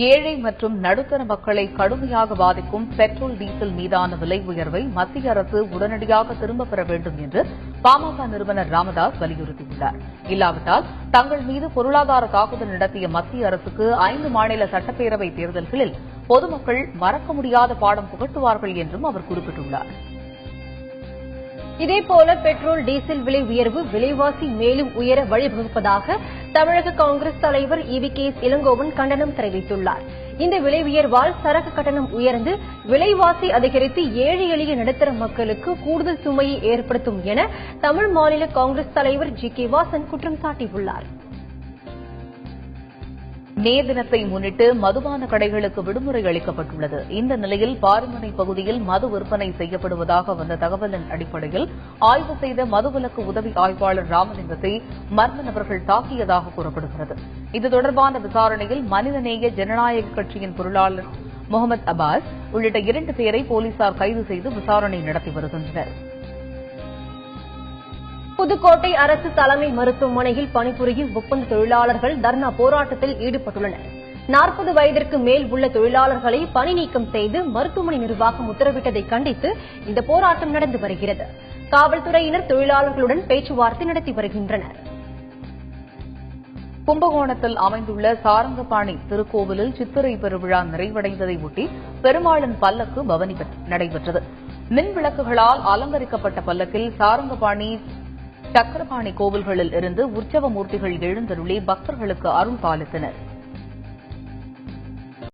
ஏழை மற்றும் நடுத்தர மக்களை கடுமையாக பாதிக்கும் பெட்ரோல் டீசல் மீதான விலை உயர்வை மத்திய அரசு உடனடியாக திரும்பப் பெற வேண்டும் என்று பாமக நிறுவனர் ராமதாஸ் வலியுறுத்தியுள்ளார். இல்லாவிட்டால் தங்கள் மீது பொருளாதார தாக்குதல் நடத்திய மத்திய அரசுக்கு 5 மாநில சட்டப்பேரவை தேர்தல்களில் பொதுமக்கள் மறக்க முடியாத பாடம் புகட்டுவார்கள் என்றும் அவர் குறிப்பிட்டுள்ளார். இதேபோல பெட்ரோல் டீசல் விலை உயர்வு விலைவாசி மேலும் உயர வழிவகுப்பதாக தமிழக காங்கிரஸ் தலைவர் EV.K.S. இளங்கோவன் கண்டனம் தெரிவித்துள்ளார். இந்த விலை உயர்வால் சரக்கு கட்டணம் உயர்ந்து விலைவாசி அதிகரித்து ஏழை எளிய நடுத்தர மக்களுக்கு கூடுதல் சுமையை ஏற்படுத்தும் என தமிழ் மாநில காங்கிரஸ் தலைவர் G.K. வாசன் குற்றம் சாட்டியுள்ளார். மே தினத்தை முன்னிட்டு மதுபான கடைகளுக்கு விடுமுறை அளிக்கப்பட்டுள்ளது. இந்த நிலையில் பாரிமுனை பகுதியில் மது விற்பனை செய்யப்படுவதாக வந்த தகவலின் அடிப்படையில் ஆய்வு செய்த மதுவிலக்கு உதவி ஆய்வாளர் ராமலிங்கத்தை மர்ம நபர்கள் தாக்கியதாக கூறப்படுகிறது. இது தொடர்பான விசாரணையில் மனிதநேய ஜனநாயக கட்சியின் பொருளாளர் முகமது அப்பாஸ் உள்ளிட்ட 2 பேரை போலீசார் கைது செய்து விசாரணை நடத்தி வருகின்றனர். புதுக்கோட்டை அரசு தலைமை மருத்துவமனையில் பணிபுரியும் ஒப்பந்த தொழிலாளர்கள் தர்ணா போராட்டத்தில் ஈடுபட்டுள்ளனர். 40 வயதிற்கு மேல் உள்ள தொழிலாளர்களை பணி நீக்கம் செய்து மருத்துவமனை நிர்வாகம் உத்தரவிட்டதை கண்டித்து இந்த போராட்டம் நடந்து வருகிறது. காவல்துறையினர் தொழிலாளர்களுடன் பேச்சுவார்த்தை நடத்தி வருகின்றனர். கும்பகோணத்தில் அமைந்துள்ள சாரங்கபாணி திருக்கோவிலில் சித்திரை பெருவிழா நிறைவடைந்ததை ஒட்டி பெருமாளின் பல்லக்கு பவனி நடைபெற்றது. மின் விளக்குகளால் அலங்கரிக்கப்பட்ட பல்லக்கில் சாரங்கபாணி சக்கரபாணி கோவில்களில் இருந்து உற்சவ மூர்த்திகள் எழுந்தருளி பக்தர்களுக்கு அருள் பாலித்தனர்.